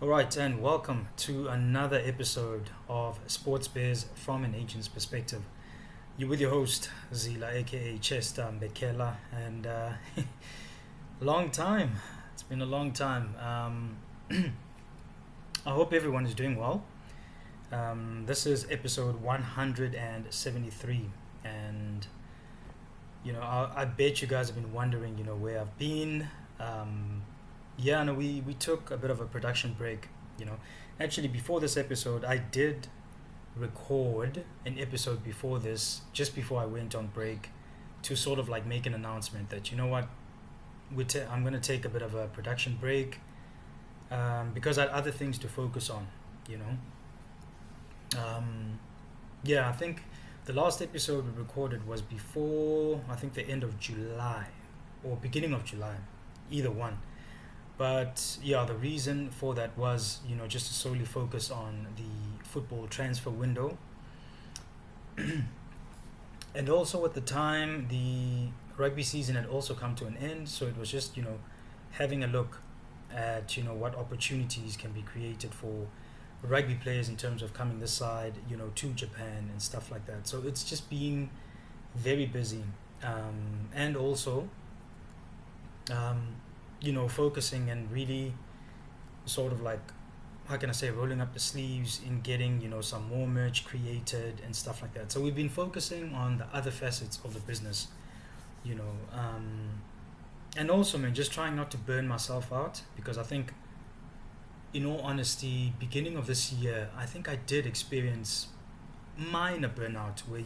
All right, and welcome to another episode of Sports Bears from an agent's perspective. You with your host Zila, aka Chester Bekela, and long time. It's been a long time. I hope everyone is doing well. This is episode 173, and I bet you guys have been wondering, where I've been. Yeah, no, we took a bit of a production break. You know, Actually, before this episode, I did record an episode before this, just before I went on break, to sort of like make an announcement that I'm going to take a bit of a production break because I had other things to focus on. You know, yeah, I think the last episode we recorded was before I think the end of July or beginning of July, either one. But yeah, the reason for that was, just to solely focus on the football transfer window. And also at the time, the rugby season had also come to an end. So it was just, having a look at, what opportunities can be created for rugby players in terms of coming this side, to Japan and stuff like that. So it's just been very busy. And also, focusing and really sort of like, how can I say, rolling up the sleeves in getting, some more merch created and stuff like that. So we've been focusing on the other facets of the business, you know, and also, man, just trying not to burn myself out because I think, in all honesty, beginning of this year, I think I did experience minor burnout where,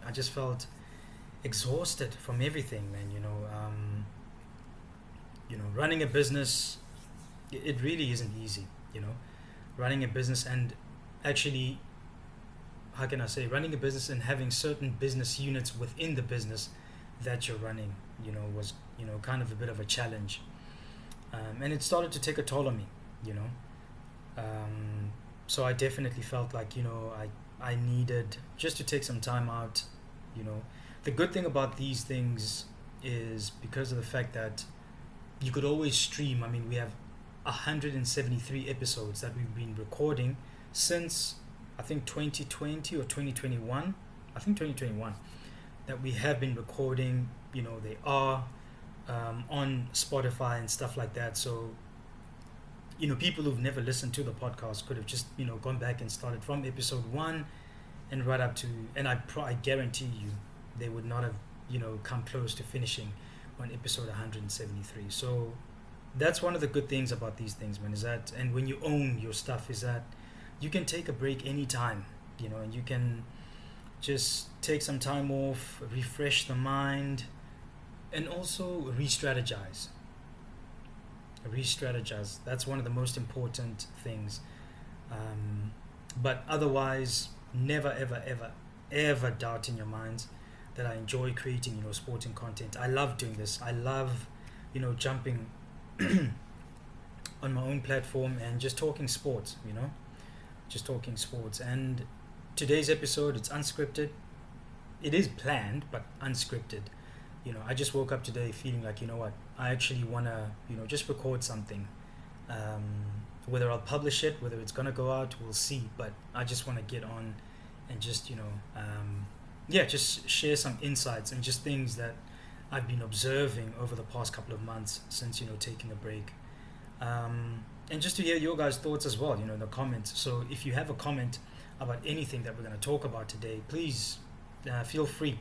I just felt exhausted from everything, man, running a business, it really isn't easy, running a business and actually, how can I say, running a business and having certain business units within the business that you're running, was, kind of a bit of a challenge. And it started to take a toll on me, so I definitely felt like, I needed just to take some time out, the good thing about these things is because of the fact that you could always stream. I mean, we have 173 episodes that we've been recording since I think 2020 or 2021. I think 2021 that we have been recording. They are on Spotify and stuff like that. So, people who've never listened to the podcast could have just, gone back and started from episode 1 and right up to, and I guarantee you they would not have, come close to finishing on episode 173. So that's one of the good things about these things, man, is that, and when you own your stuff, is that you can take a break anytime, and you can just take some time off, refresh the mind, and also re-strategize. That's one of the most important things. But otherwise, never, ever, ever, ever doubt in your minds that I enjoy creating, sporting content. I love doing this. I love, jumping on my own platform and just talking sports, just talking sports. And today's episode, it's unscripted. It is planned, but unscripted. I just woke up today feeling like, what, I actually want to, just record something. Whether I'll publish it, whether it's going to go out, we'll see. But I just want to get on and just, just share some insights and just things that I've been observing over the past couple of months since, taking a break. And just to hear your guys' thoughts as well, in the comments. So if you have a comment about anything that we're going to talk about today, please feel free.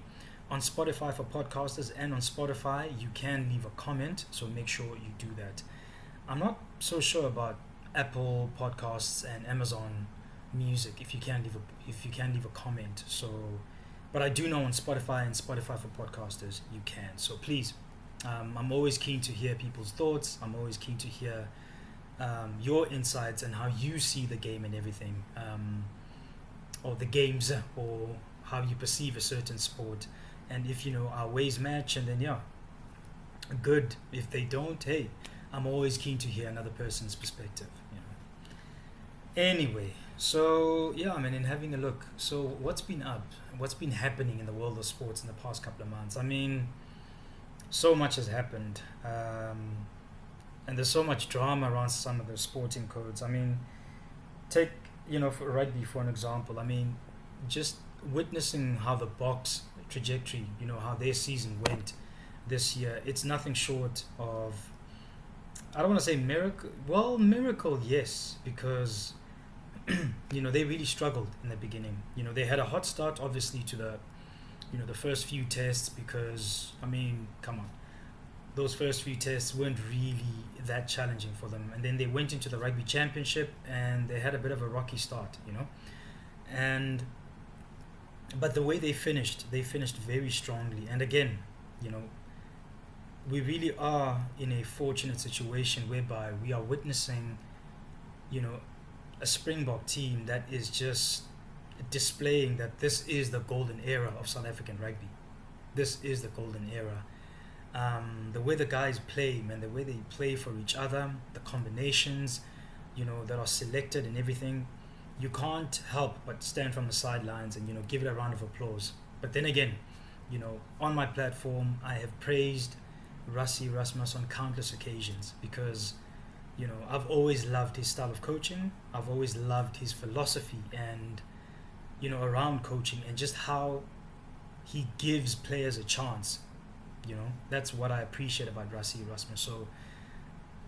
On Spotify for podcasters and on Spotify, you can leave a comment. So make sure you do that. I'm not so sure about Apple Podcasts and Amazon Music if you can leave a comment. So, but I do know on Spotify and Spotify for podcasters you can. So please, I'm always keen to hear people's thoughts. I'm always keen to hear your insights and how you see the game and everything, or the games, or how you perceive a certain sport. And if our ways match, and then good. If they don't, hey, I'm always keen to hear another person's perspective. Anyway, so in having a look, so what's been happening in the world of sports in the past couple of months? I mean, so much has happened. and there's so much drama around some of the sporting codes. I mean, take, for rugby for an example. I mean, just witnessing how the Boks trajectory, how their season went this year, it's nothing short of, I don't want to say miracle. Well, miracle, yes, because they really struggled in the beginning. They had a hot start, obviously, to the first few tests, because I mean, come on, those first few tests weren't really that challenging for them, and then they went into the rugby championship and they had a bit of a rocky start, and but the way they finished very strongly. And again, you know, we really are in a fortunate situation whereby we are witnessing, you know, a Springbok team that is just displaying that this is the golden era of South African rugby. This is the golden era. The way the guys play, man, the way they play for each other, the combinations, that are selected and everything, you can't help but stand from the sidelines and, give it a round of applause. But then again, on my platform, I have praised Rassie Erasmus on countless occasions because, I've always loved his style of coaching. I've always loved his philosophy and, around coaching and just how he gives players a chance. That's what I appreciate about Rassie Erasmus. So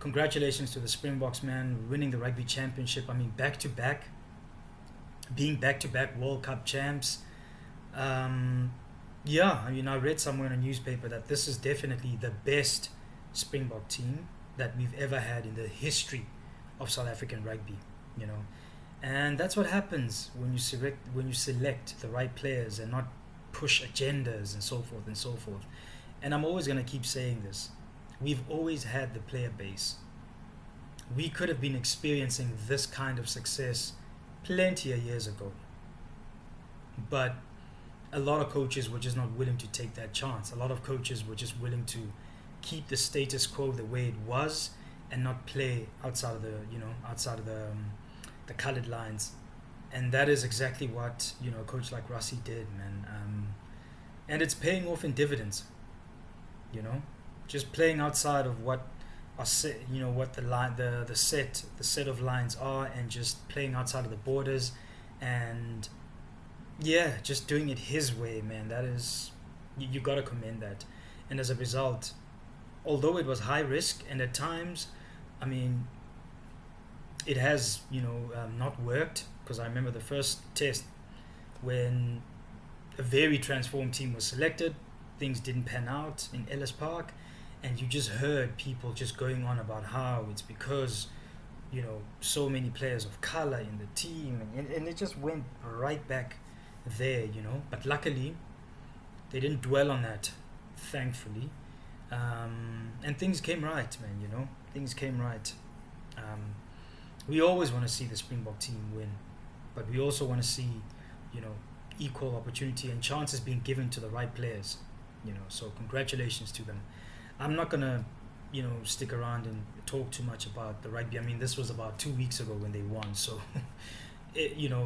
congratulations to the Springboks, man, winning the rugby championship. I mean, being back-to-back World Cup champs. I read somewhere in a newspaper that this is definitely the best Springbok team that we've ever had in the history of South African rugby, and that's what happens when you select the right players and not push agendas and so forth and so forth. And I'm always going to keep saying this. We've always had the player base. We could have been experiencing this kind of success plenty of years ago. But a lot of coaches were just not willing to take that chance. A lot of coaches were just willing to keep the status quo the way it was and not play outside of the colored lines. And that is exactly what, a coach like Rassie did, man. And it's paying off in dividends. Just playing outside of what are set, what the set of lines are, and just playing outside of the borders, and just doing it his way, man. That is, you gotta commend that. And as a result, although it was high risk and at times, I mean, it has not worked, because I remember the first test when a very transformed team was selected. Things didn't pan out in Ellis Park, and you just heard people just going on about how it's because so many players of color in the team, and it just went right back there, but luckily they didn't dwell on that, thankfully, and things came right, man. Things came right. We always want to see the Springbok team win, but we also want to see equal opportunity and chances being given to the right players. So congratulations to them. I'm not gonna, stick around and talk too much about the rugby. I mean, this was about 2 weeks ago when they won. So,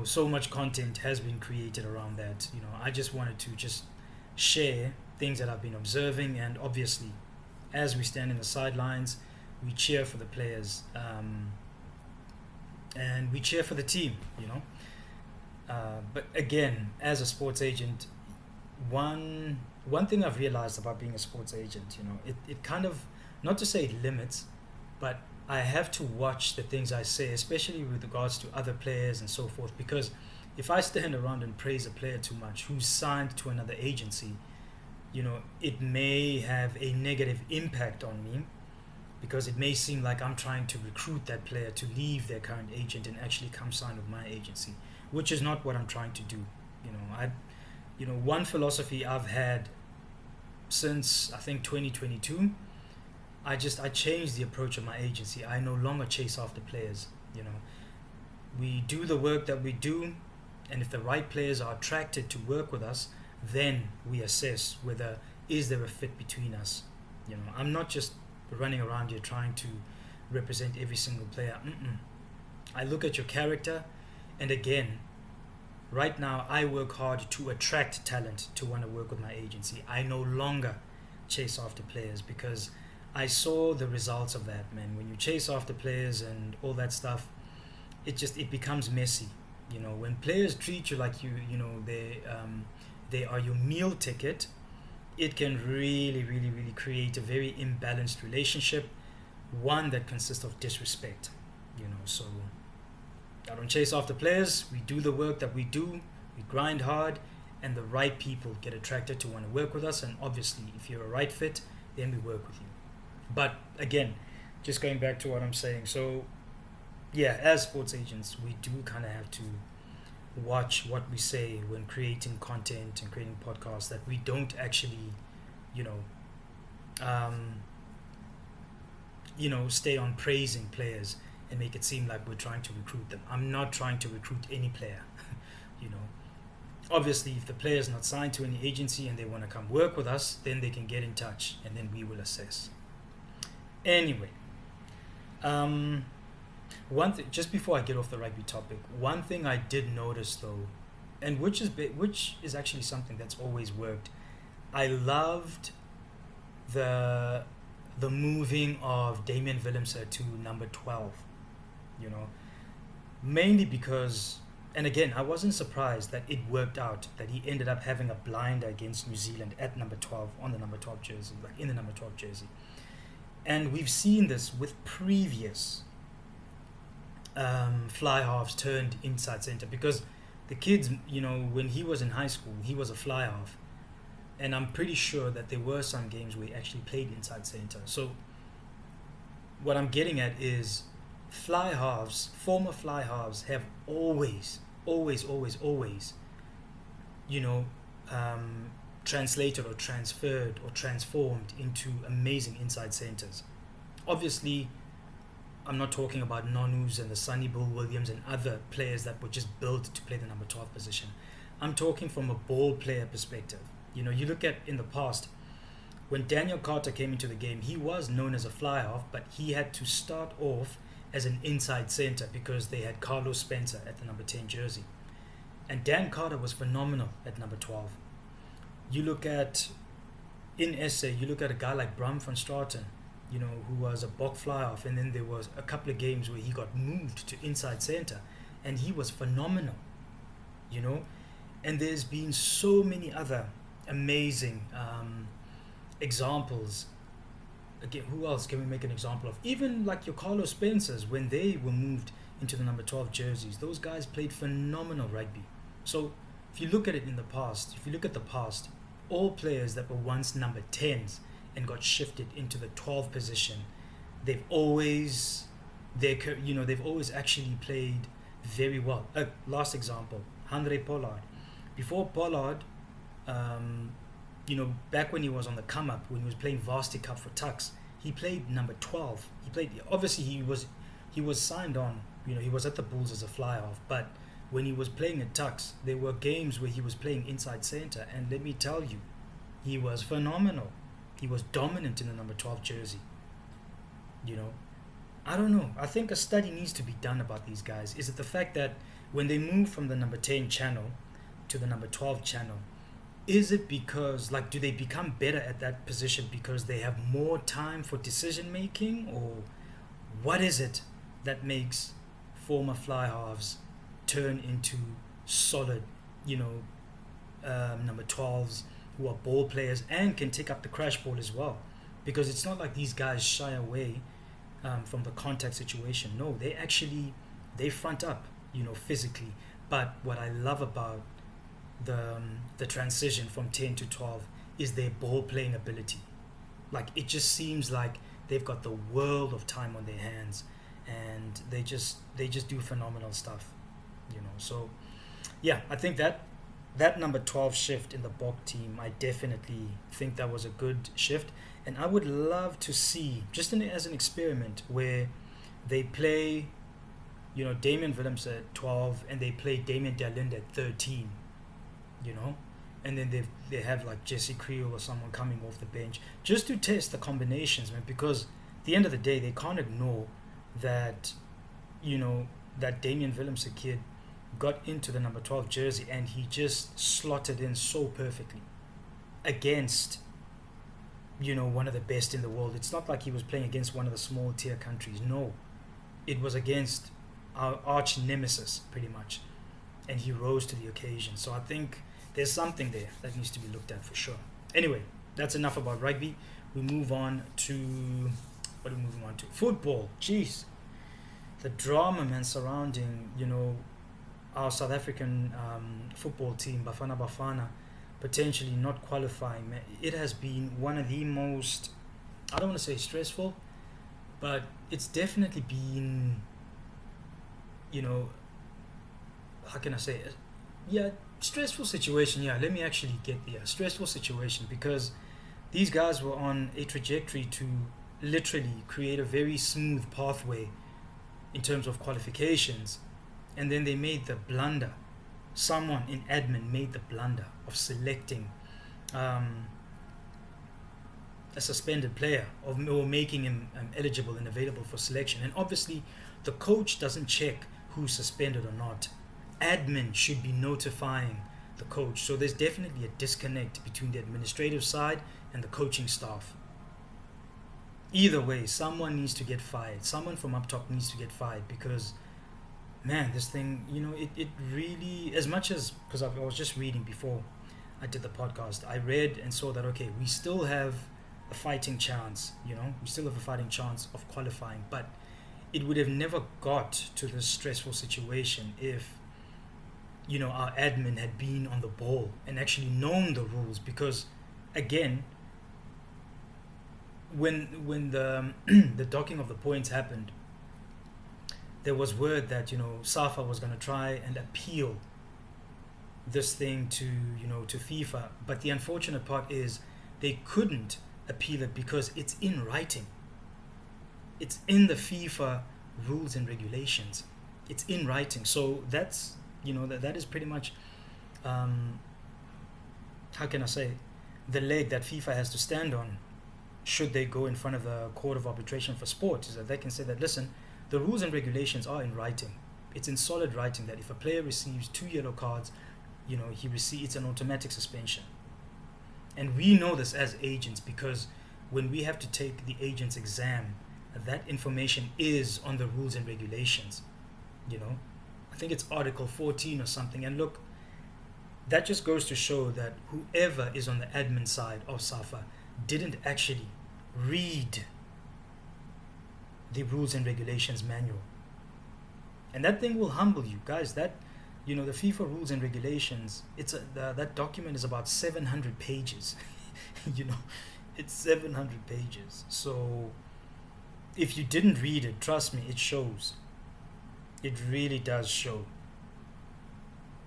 so much content has been created around that. I just wanted to just share things that I've been observing, and obviously, as we stand in the sidelines, we cheer for the players, and we cheer for the team. But again, as a sports agent, one thing I've realized about being a sports agent, it kind of, not to say it limits, but I have to watch the things I say, especially with regards to other players and so forth, because if I stand around and praise a player too much who's signed to another agency, it may have a negative impact on me, because it may seem like I'm trying to recruit that player to leave their current agent and actually come sign with my agency, which is not what I'm trying to do. One philosophy I've had since I think 2022, I changed the approach of my agency. I no longer chase after players. We do the work that we do, and if the right players are attracted to work with us, then we assess whether is there a fit between us. I'm not just running around here trying to represent every single player. I look at your character, and again, right now, I work hard to attract talent to want to work with my agency. I no longer chase after players because I saw the results of that, man. When you chase after players and all that stuff, it becomes messy. You know, when players treat you like they are your meal ticket, it can really, really, really create a very imbalanced relationship, one that consists of disrespect. You know, so I don't chase after players. We do the work that we do. We grind hard, and the right people get attracted to want to work with us. And obviously, if you're a right fit, then we work with you. But again, just going back to what I'm saying. So, yeah, as sports agents, we do kind of have to watch what we say when creating content and creating podcasts, that we don't actually, you know, stay on praising players and make it seem like we're trying to recruit them. I'm not trying to recruit any player. you know, Obviously, if the player is not signed to any agency and they want to come work with us, then they can get in touch and then we will assess. Anyway, one thing, just before I get off the rugby topic, one thing I did notice though, and which is actually something that's always worked. I loved the moving of Damian Willemse to number 12. You know, mainly because, and again, I wasn't surprised that it worked out, that he ended up having a blinder against New Zealand at number 12, on the number 12 jersey, like in the number 12 jersey. And we've seen this with previous fly halves turned inside center, because the kids, when he was in high school, he was a fly half. And I'm pretty sure that there were some games where he actually played inside center. So what I'm getting at is former fly halves have always, translated or transferred or transformed into amazing inside centers. Obviously, I'm not talking about Nonus and the Sonny Bill Williams and other players that were just built to play the number 12 position. I'm talking from a ball player perspective. You look at in the past, when Daniel Carter came into the game, he was known as a fly-half, but he had to start off as an inside center because they had Carlos Spencer at the number 10 jersey. And Dan Carter was phenomenal at number 12. You look at, in SA, you look at a guy like Bram van Straten, who was a Bok fly-half, and then there was a couple of games where he got moved to inside center, and he was phenomenal, And there's been so many other amazing examples. Again, who else can we make an example of? Even like your Carlos Spencers, when they were moved into the number 12 jerseys, those guys played phenomenal rugby. So if you look at it in the past, all players that were once number 10s and got shifted into the 12 position, they've always actually played very well. Last example, Andre Pollard. Before Pollard, back when he was on the come up, when he was playing Varsity Cup for Tuks, he played number 12. He was signed on, he was at the Bulls as a fly half, but when he was playing at Tuks, there were games where he was playing inside center, and let me tell you, he was phenomenal. He was dominant in the number 12 jersey. I don't know. I think a study needs to be done about these guys. Is it the fact that when they move from the number 10 channel to the number 12 channel, is it because, do they become better at that position because they have more time for decision making, or what is it that makes former fly halves turn into solid, number 12s who are ball players and can take up the crash ball as well? Because it's not like these guys shy away from the contact situation. No, they front up, physically. But what I love about the transition from 10 to 12 is their ball playing ability. It just seems like they've got the world of time on their hands, and they just do phenomenal stuff. So yeah, I think that number 12 shift in the Bok team, I definitely think that was a good shift, and I would love to see, just as an experiment, where they play Damian Willems at 12 and they play Damien Dalinde at 13, and then they have like Jesse Creel or someone coming off the bench just to test the combinations, man, because at the end of the day they can't ignore that that Damien Willems kid got into the number 12 jersey and he just slotted in so perfectly against one of the best in the world. It's not like he was playing against one of the small tier countries. No, it was against our arch nemesis, pretty much, and he rose to the occasion. So I think there's something there that needs to be looked at for sure. Anyway, that's enough about rugby. We move on to what are we moving on to? Football. Jeez, the drama, man, surrounding our South African football team, Bafana Bafana, potentially not qualifying. Man, it has been one of the most, I don't want to say stressful, but it's definitely been, how can I say it? Yeah, stressful situation. Yeah, let me actually get there. Stressful situation, because these guys were on a trajectory to literally create a very smooth pathway in terms of qualifications, and then they made the blunder. Someone in admin made the blunder of selecting a suspended player, or making him eligible and available for selection. And obviously, the coach doesn't check who's suspended or not. Admin should be notifying the coach. So there's definitely a disconnect between the administrative side and the coaching staff. Either way, someone needs to get fired. Someone from up top needs to get fired, because, man, this thing, it really, as much as, because I was just reading before I did the podcast, I read and saw that, okay, we still have a fighting chance, we still have a fighting chance of qualifying, but it would have never got to this stressful situation if, our admin had been on the ball and actually known the rules. Because, again, when the the docking of the points happened, there was word that SAFA was going to try and appeal this thing to to FIFA, but the unfortunate part is they couldn't appeal it because it's in writing. It's in the FIFA rules and regulations. It's in writing. So that's that is pretty much how can I say, the leg that FIFA has to stand on should they go in front of the Court of Arbitration for Sport, is that they can say that, listen, the rules and regulations are in writing. It's in solid writing that if a player receives 2 yellow cards, it's an automatic suspension. And we know this as agents, because when we have to take the agent's exam, that information is on the rules and regulations. I think it's Article 14 or something. And look, that just goes to show that whoever is on the admin side of SAFA didn't actually read the rules and regulations manual. And that thing will humble you guys. That the FIFA rules and regulations, that document is about 700 pages. It's 700 pages. So if you didn't read it, trust me, it shows. It really does show.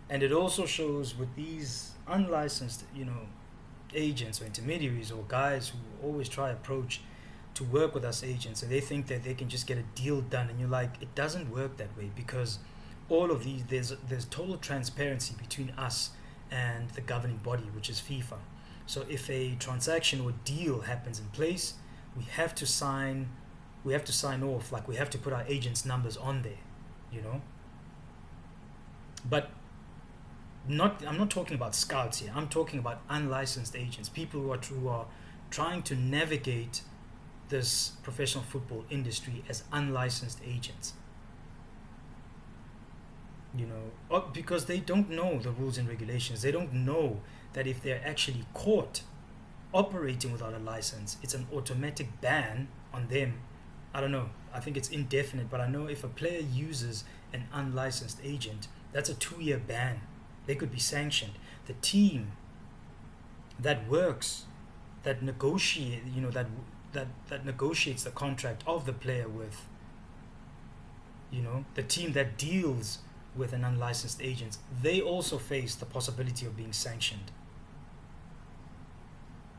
And it also shows with these unlicensed agents or intermediaries or guys who always try approach to work with us agents, and they think that they can just get a deal done, and you're like, it doesn't work that way, because all of these, there's total transparency between us and the governing body, which is FIFA. So if a transaction or deal happens in place, we have to sign off, like we have to put our agents' numbers on there, But I'm not talking about scouts here. I'm talking about unlicensed agents, people who are trying to navigate this professional football industry as unlicensed agents. Because they don't know the rules and regulations. They don't know that if they're actually caught operating without a license, it's an automatic ban on them. I don't know. I think it's indefinite, but I know if a player uses an unlicensed agent, that's a 2-year ban. They could be sanctioned. The team that works, that negotiate, that negotiates the contract of the player with, the team that deals with an unlicensed agent, they also face the possibility of being sanctioned.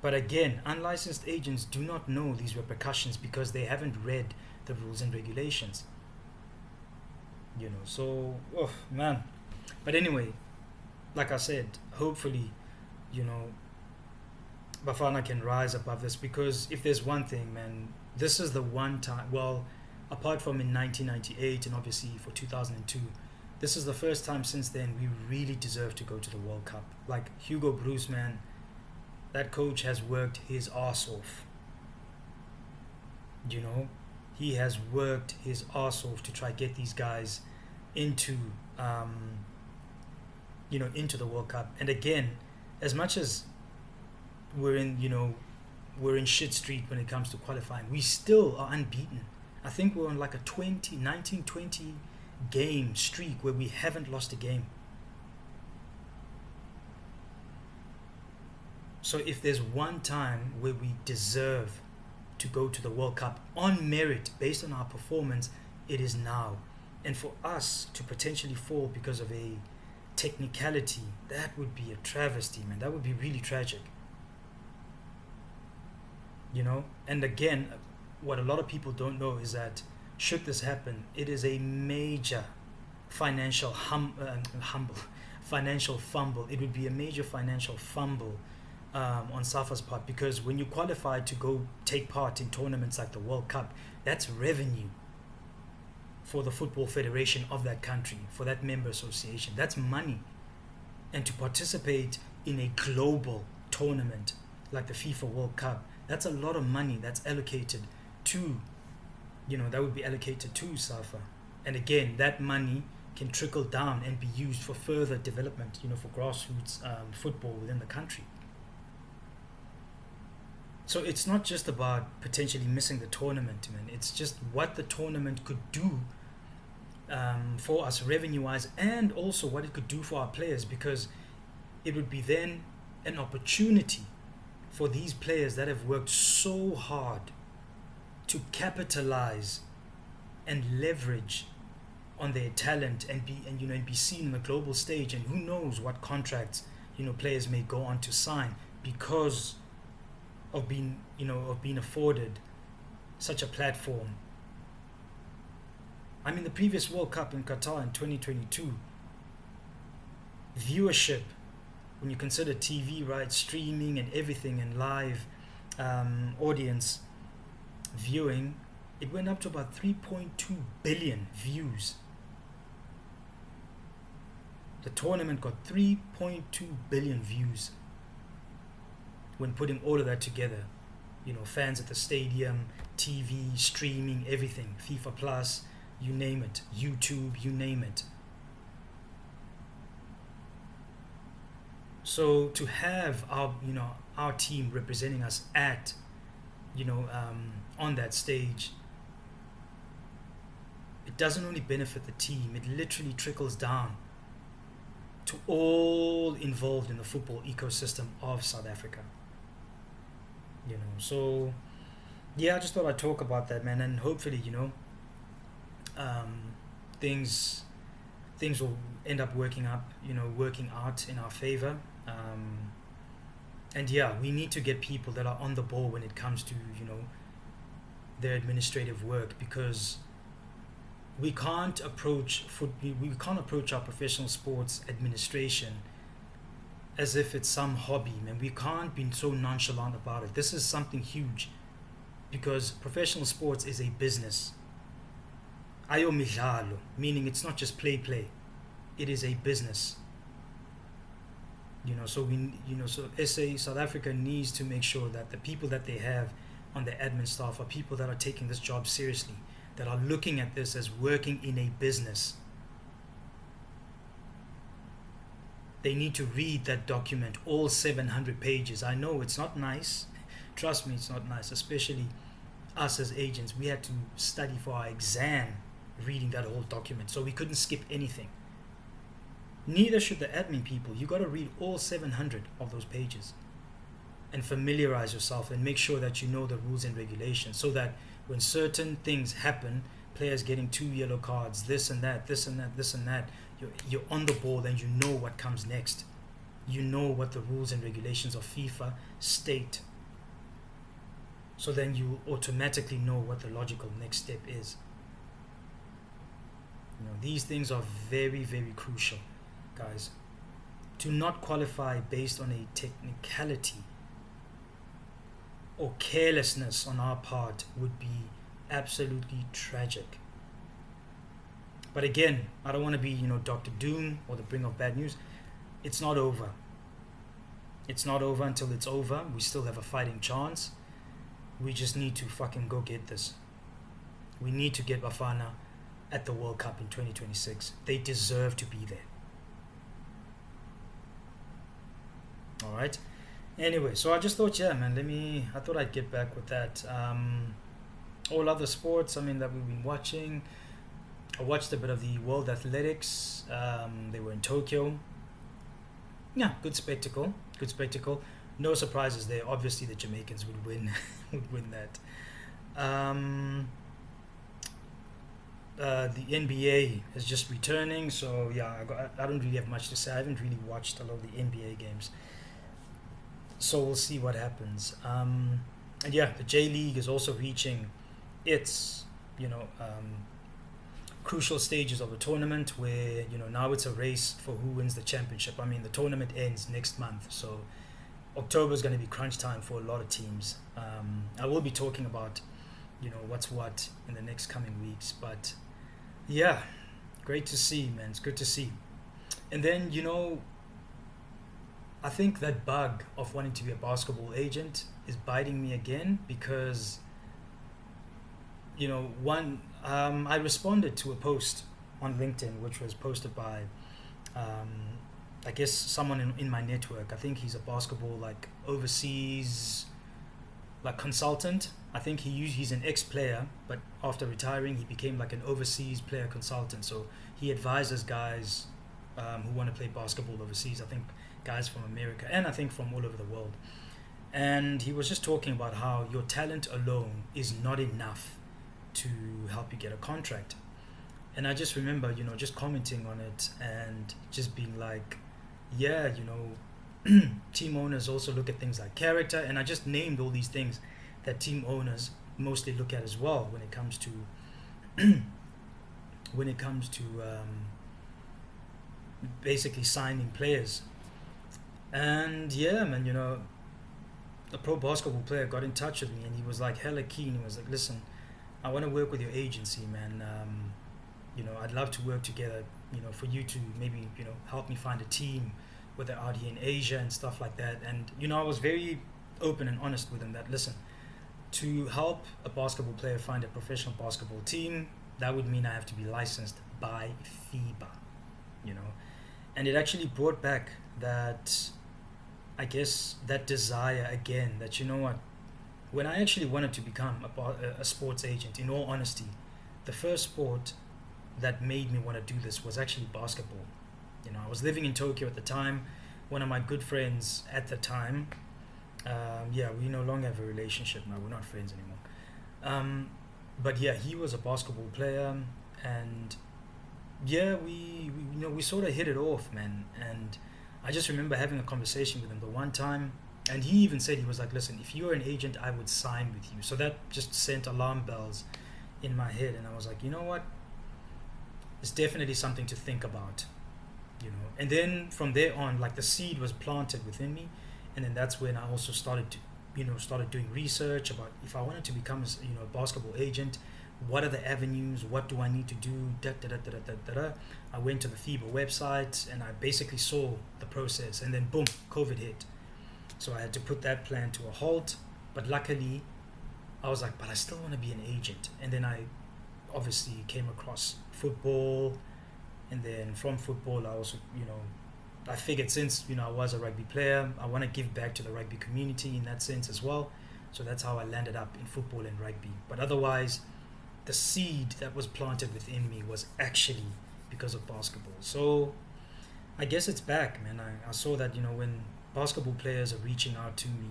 But again, unlicensed agents do not know these repercussions because they haven't read the rules and regulations. So, oh man. But anyway, like I said, hopefully, Bafana can rise above this, because if there's one thing, man, this is the one time, well, apart from in 1998 and obviously for 2002, this is the first time since then we really deserve to go to the World Cup. Like Hugo Broos, man, That coach has worked his ass off. You know, he has worked his ass off to try get these guys into, um, into the World Cup. And again, as much as we're in, we're in shit street when it comes to qualifying, we still are unbeaten. I think we're on like a 19-20 game streak where we haven't lost a game. So if there's one time where we deserve to go to the World Cup on merit based on our performance, it is now. And for us to potentially fall because of a technicality, that would be a travesty, man. That would be really tragic. And again, what a lot of people don't know is that should this happen, it is a major financial financial fumble. It would be a major financial fumble on SAFA's part, because when you qualify to go take part in tournaments like the World Cup, that's revenue for the football federation of that country, for that member association. That's money. And to participate in a global tournament like the FIFA World Cup, that's a lot of money that's allocated to, that would be allocated to SAFA. And again, that money can trickle down and be used for further development, for grassroots football within the country. So it's not just about potentially missing the tournament, man. It's just what the tournament could do for us revenue-wise, and also what it could do for our players, because it would be then an opportunity for these players that have worked so hard to capitalize and leverage on their talent and be seen on the global stage. And who knows what contracts players may go on to sign because of being afforded such a platform. I mean, the previous World Cup in Qatar in 2022, viewership, when you consider TV rights, streaming and everything, and live audience viewing, it went up to about 3.2 billion views. The tournament got 3.2 billion views when putting all of that together. Fans at the stadium, TV, streaming, everything, FIFA Plus, you name it, YouTube, you name it. So to have our team representing us at on that stage, it doesn't only benefit the team, it literally trickles down to all involved in the football ecosystem of South Africa. So yeah, I just thought I'd talk about that, man, and hopefully things will end up working out in our favor. And yeah, we need to get people that are on the ball when it comes to their administrative work, because we can't approach our professional sports administration as if it's some hobby, man. We can't be so nonchalant about it. This is something huge, because professional sports is a business. Ayo midlalo, meaning it's not just play. It is a business. So South Africa needs to make sure that the people that they have on their admin staff are people that are taking this job seriously, that are looking at this as working in a business. They need to read that document, all 700 pages. I know it's not nice. Trust me, it's not nice, especially us as agents. We had to study for our exam reading that whole document, so we couldn't skip anything. Neither should the admin people. You got to read all 700 of those pages and familiarize yourself and make sure that you know the rules and regulations, so that when certain things happen, players getting 2 yellow cards, this and that, you're on the ball and you know what comes next. You know what the rules and regulations of FIFA state. So then you automatically know what the logical next step is. These things are very, very crucial, guys. To not qualify based on a technicality or carelessness on our part would be absolutely tragic. But again, I don't want to be, Dr. Doom or the bringer of bad news. It's not over. It's not over until it's over. We still have a fighting chance. We just need to fucking go get this. We need to get Bafana at the World Cup in 2026. They deserve to be there. All right. Anyway, so I just thought, yeah, man, I thought I'd get back with that. All other sports, I mean, that we've been watching. I watched a bit of the World Athletics. They were in Tokyo. Yeah, good spectacle. Good spectacle. No surprises there. Obviously, the Jamaicans would win. would win that. The NBA is just returning, so yeah, I don't really have much to say. I haven't really watched a lot of the NBA games, so we'll see what happens. And yeah, the J League is also reaching its, crucial stages of the tournament, where now it's a race for who wins the championship. I mean, the tournament ends next month, so October is going to be crunch time for a lot of teams. I will be talking about what's what in the next coming weeks, but yeah, great to see, man. It's good to see. And then I think that bug of wanting to be a basketball agent is biting me again, because I responded to a post on LinkedIn, which was posted by I guess someone in my network. I think he's a basketball overseas consultant. I think he's an ex-player, but after retiring he became an overseas player consultant. So he advises guys who want to play basketball overseas. I think guys from America, and I think from all over the world. And he was just talking about how your talent alone is not enough to help you get a contract. And I just remember just commenting on it and just being like, yeah, team owners also look at things like character, and I just named all these things that team owners mostly look at as well when it comes to basically signing players. And yeah, man, a pro basketball player got in touch with me, and he was hella keen. He was like, listen, I want to work with your agency, man. I'd love to work together, for you to maybe help me find a team, whether out here in Asia and stuff like that. And I was very open and honest with him that, listen, to help a basketball player find a professional basketball team, that would mean I have to be licensed by FIBA, and it actually brought back that, I guess, that desire again, that when I actually wanted to become a sports agent, in all honesty, the first sport that made me want to do this was actually basketball. I was living in Tokyo at the time. One of my good friends at the time, we no longer have a relationship now. We're not friends anymore. But yeah, he was a basketball player, and yeah, we sort of hit it off, man. And I just remember having a conversation with him the one time, and he even said, he was like, listen, if you're an agent, I would sign with you. So that just sent alarm bells in my head, and I was like, you know what? It's definitely something to think about, And then from there on, the seed was planted within me, and then that's when I also started doing research about if I wanted to become a basketball agent, what are the avenues, what do I need to do, I went to the FIBA website, and I basically saw the process, and then boom, COVID hit. So I had to put that plan to a halt, but luckily I was like, but I still want to be an agent. And then I obviously came across football, and then from football I also I figured, since I was a rugby player, I want to give back to the rugby community in that sense as well. So that's how I landed up in football and rugby. But otherwise, the seed that was planted within me was actually because of basketball. So I guess it's back, man. I saw that when basketball players are reaching out to me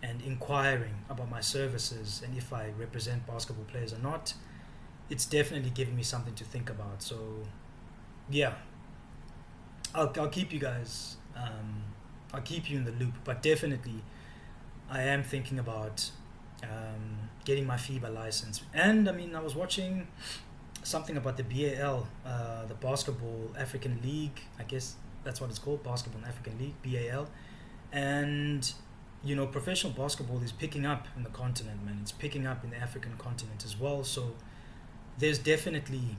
and inquiring about my services and if I represent basketball players or not, it's definitely giving me something to think about. So yeah, I'll keep you guys, I'll keep you in the loop, but definitely I am thinking about getting my FIBA license. And I mean, I was watching something about the BAL, the Basketball African League, I guess that's what it's called, Basketball African League, BAL. And professional basketball is picking up in the continent, man. It's picking up in the African continent as well. So there's definitely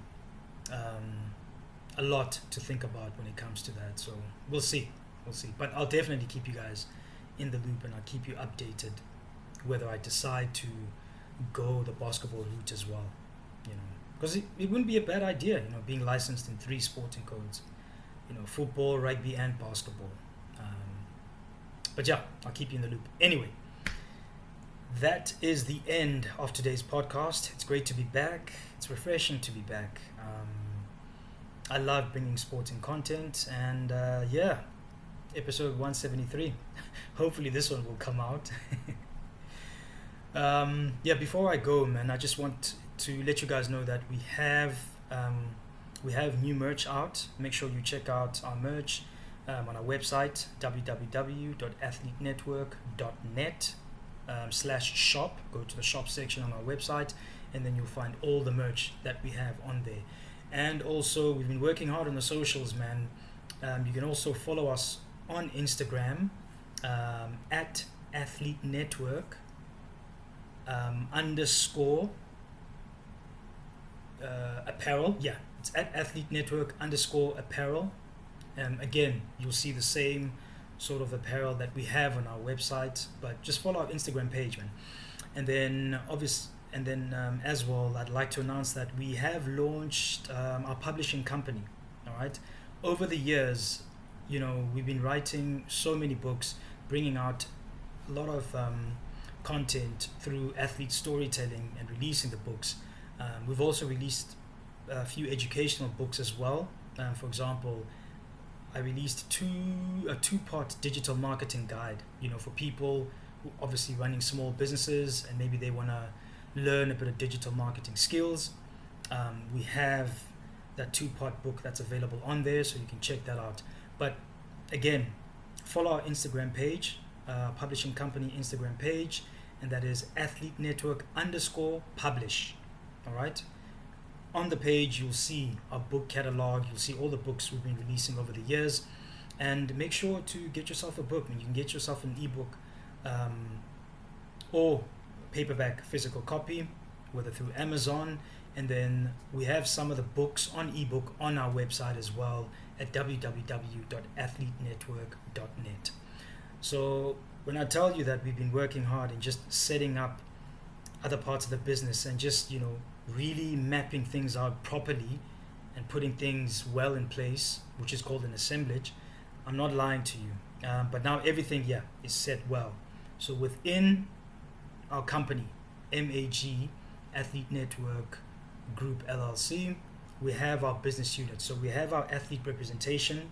a lot to think about when it comes to that. So we'll see. But I'll definitely keep you guys in the loop and I'll keep you updated whether I decide to go the basketball route as well, because it wouldn't be a bad idea, being licensed in 3 sporting codes, football, rugby, and basketball. But yeah, I'll keep you in the loop. Anyway, that is the end of today's podcast. It's great to be back. It's refreshing to be back. I love bringing sporting content, and episode 173. Hopefully this one will come out. Before I go, man, I just want to let you guys know that we have new merch out. Make sure you check out our merch on our website, www.athletenetwork.net /shop. Go to the shop section on our website, and then you'll find all the merch that we have on there. And also, we've been working hard on the socials, man. You can also follow us on Instagram at Athlete Network _ apparel. Yeah, it's at Athlete Network _ apparel. Again, you'll see the same sort of apparel that we have on our website, but just follow our Instagram page, man. And then as well, I'd like to announce that we have launched our publishing company. All right, over the years, we've been writing so many books, bringing out a lot of content through athlete storytelling and releasing the books. We've also released a few educational books as well. For example, I released a two-part digital marketing guide, for people who obviously running small businesses and maybe they want to learn a bit of digital marketing skills. We have that 2-part book that's available on there, so you can check that out. But again, follow our Instagram page, publishing company Instagram page, and that is Athlete Network _publish. All right. On the page, you'll see our book catalog. You'll see all the books we've been releasing over the years, and make sure to get yourself a book. I mean, you can get yourself an ebook or paperback physical copy, whether through Amazon, and then we have some of the books on ebook on our website as well at www.athletenetwork.net. So when I tell you that we've been working hard and just setting up other parts of the business and just really mapping things out properly and putting things well in place, which is called an assemblage, I'm not lying to you. But now everything is set well. So within our company, MAG, Athlete Network Group LLC, we have our business unit. So we have our athlete representation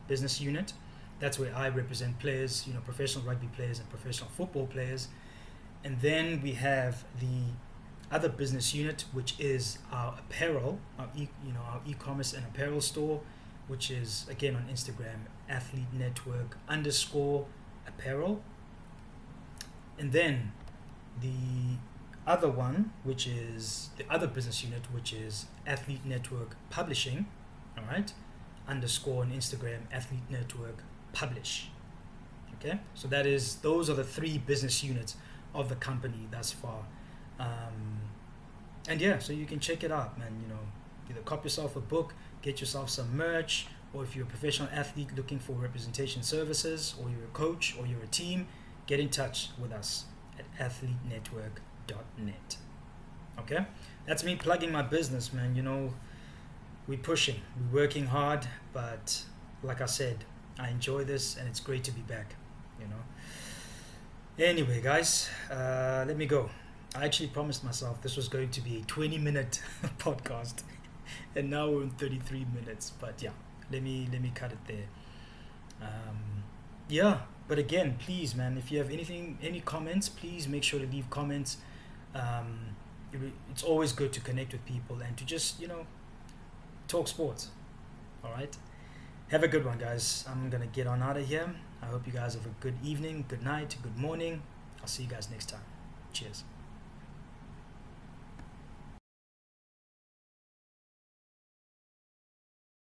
business unit. That's where I represent players, professional rugby players and professional football players. And then we have the other business unit, which is our apparel, our e-commerce and apparel store, which is again on Instagram, Athlete Network _apparel. And then the other one, which is the other business unit, which is Athlete Network Publishing, all right, _ on Instagram, Athlete Network Publish. Okay, so those are the 3 business units of the company thus far. So you can check it out, man. Either cop yourself a book, get yourself some merch, or if you're a professional athlete looking for representation services, or you're a coach, or you're a team, get in touch with us at athletenetwork.net. Okay, that's me plugging my business, man. We're pushing, we're working hard, but like I said, I enjoy this and it's great to be back. Anyway, guys, let me go. I actually promised myself this was going to be a 20-minute podcast, and now we're in 33 minutes. But let me cut it there. But again, please, man, if you have any comments, please make sure to leave comments. It's always good to connect with people and to just talk sports. All right. Have a good one, guys. I'm gonna get on out of here. I hope you guys have a good evening, good night, good morning. I'll see you guys next time. Cheers.